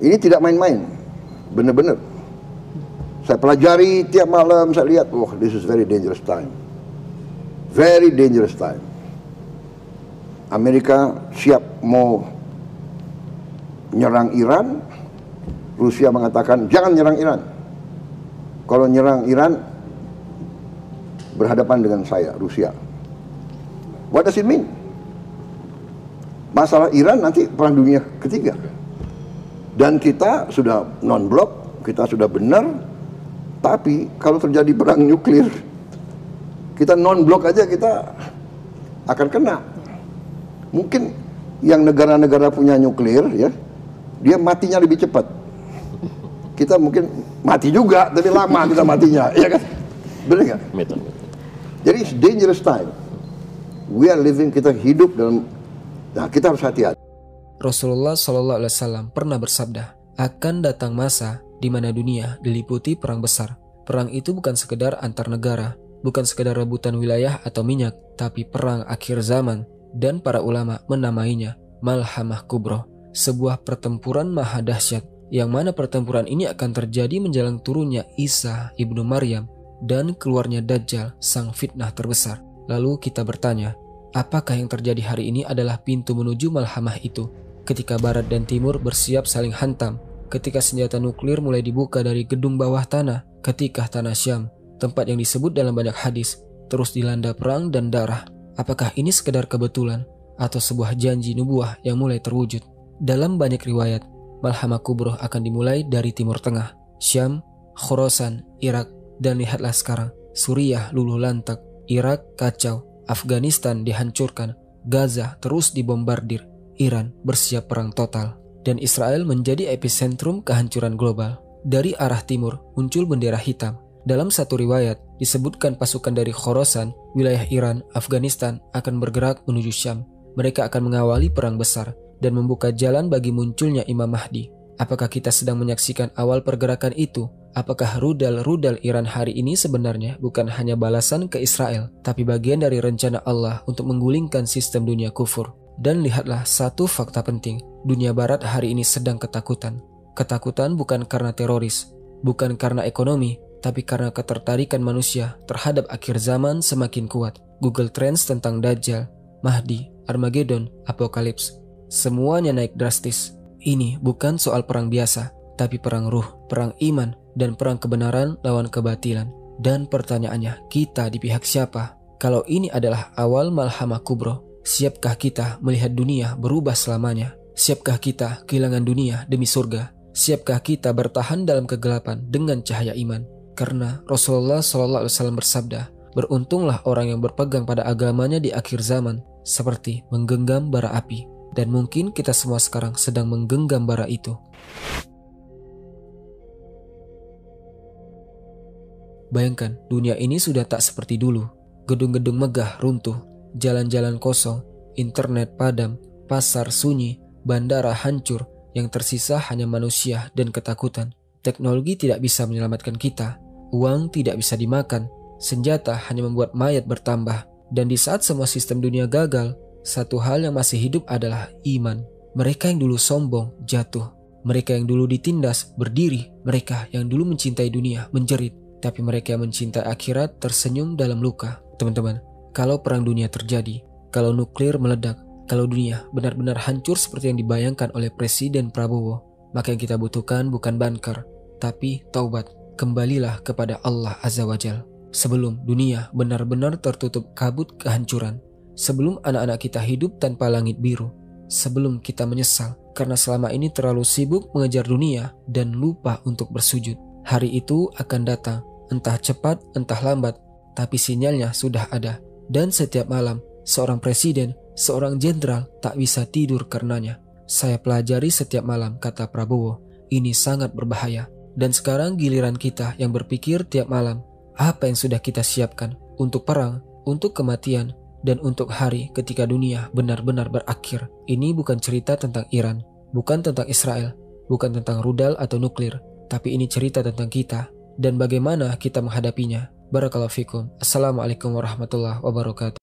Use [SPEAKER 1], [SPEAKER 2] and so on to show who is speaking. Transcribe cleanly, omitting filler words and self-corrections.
[SPEAKER 1] Ini tidak main-main, benar-benar. Saya pelajari tiap malam, saya lihat, this is very dangerous time. Very dangerous time. Amerika siap mau nyerang Iran, Rusia mengatakan jangan nyerang Iran. Kalau nyerang Iran, berhadapan dengan saya, Rusia. What does it mean? Masalah Iran nanti perang dunia ketiga. Dan kita sudah non-blok, kita sudah benar. Tapi kalau terjadi perang nuklir, kita non-blok aja kita akan kena. Mungkin yang negara-negara punya nuklir, ya, dia matinya lebih cepat. Kita mungkin mati juga, tapi lama kita matinya, ya kan? Benar nggak? Jadi it's dangerous time. We are living, kita hidup dalam, nah kita harus hati-hati.
[SPEAKER 2] Rasulullah SAW pernah bersabda, akan datang masa di mana dunia diliputi perang besar. Perang itu bukan sekedar antar negara, bukan sekedar rebutan wilayah atau minyak, tapi perang akhir zaman. Dan para ulama menamainya Malhamah Kubro, sebuah pertempuran maha dahsyat, yang mana pertempuran ini akan terjadi menjelang turunnya Isa ibnu Maryam dan keluarnya Dajjal, sang fitnah terbesar. Lalu kita bertanya, apakah yang terjadi hari ini adalah pintu menuju Malhamah itu? Ketika Barat dan Timur bersiap saling hantam, ketika senjata nuklir mulai dibuka dari gedung bawah tanah, ketika tanah Syam, tempat yang disebut dalam banyak hadis, terus dilanda perang dan darah. Apakah ini sekedar kebetulan atau sebuah janji nubuah yang mulai terwujud? Dalam banyak riwayat, Malhamah Kubro akan dimulai dari Timur Tengah, Syam, Khorasan, Irak, dan lihatlah sekarang, Suriah luluh lantak, Irak kacau, Afghanistan dihancurkan, Gaza terus dibombardir, Iran bersiap perang total, dan Israel menjadi epicentrum kehancuran global. Dari arah timur muncul bendera hitam. Dalam satu riwayat disebutkan pasukan dari Khorasan, wilayah Iran, Afghanistan akan bergerak menuju Syam. Mereka akan mengawali perang besar dan membuka jalan bagi munculnya Imam Mahdi. Apakah kita sedang menyaksikan awal pergerakan itu? Apakah rudal-rudal Iran hari ini sebenarnya bukan hanya balasan ke Israel, tapi bagian dari rencana Allah untuk menggulingkan sistem dunia kufur? Dan lihatlah satu fakta penting, dunia barat hari ini sedang ketakutan. Ketakutan bukan karena teroris, bukan karena ekonomi, tapi karena ketertarikan manusia terhadap akhir zaman semakin kuat. Google Trends tentang Dajjal, Mahdi, Armageddon, Apokalips, semuanya naik drastis. Ini bukan soal perang biasa, tapi perang ruh, perang iman, dan perang kebenaran lawan kebatilan. Dan pertanyaannya, kita di pihak siapa? Kalau ini adalah awal Malhamah Kubro, siapkah kita melihat dunia berubah selamanya? Siapkah kita kehilangan dunia demi surga? Siapkah kita bertahan dalam kegelapan dengan cahaya iman? Karena Rasulullah SAW bersabda, beruntunglah orang yang berpegang pada agamanya di akhir zaman, seperti menggenggam bara api. Dan mungkin kita semua sekarang sedang menggenggam bara itu. Bayangkan, dunia ini sudah tak seperti dulu. Gedung-gedung megah runtuh, jalan-jalan kosong, internet padam, pasar sunyi, bandara hancur, yang tersisa hanya manusia dan ketakutan. Teknologi tidak bisa menyelamatkan kita, uang tidak bisa dimakan, senjata hanya membuat mayat bertambah. Dan di saat semua sistem dunia gagal, satu hal yang masih hidup adalah iman. Mereka yang dulu sombong jatuh, mereka yang dulu ditindas berdiri, mereka yang dulu mencintai dunia menjerit, tapi mereka yang mencintai akhirat tersenyum dalam luka. Teman-teman, kalau perang dunia terjadi, kalau nuklir meledak, kalau dunia benar-benar hancur seperti yang dibayangkan oleh Presiden Prabowo, maka yang kita butuhkan bukan bunker, tapi taubat. Kembalilah kepada Allah Azza wa Jal. Sebelum dunia benar-benar tertutup kabut kehancuran, sebelum anak-anak kita hidup tanpa langit biru, sebelum kita menyesal karena selama ini terlalu sibuk mengejar dunia dan lupa untuk bersujud. Hari itu akan datang, entah cepat entah lambat, tapi sinyalnya sudah ada. Dan setiap malam, seorang presiden, seorang jenderal tak bisa tidur karenanya. Saya pelajari setiap malam, kata Prabowo, ini sangat berbahaya. Dan sekarang giliran kita yang berpikir tiap malam, apa yang sudah kita siapkan untuk perang, untuk kematian, dan untuk hari ketika dunia benar-benar berakhir. Ini bukan cerita tentang Iran, bukan tentang Israel, bukan tentang rudal atau nuklir, tapi ini cerita tentang kita dan bagaimana kita menghadapinya. Barakallahu fikum. Assalamualaikum warahmatullahi wabarakatuh.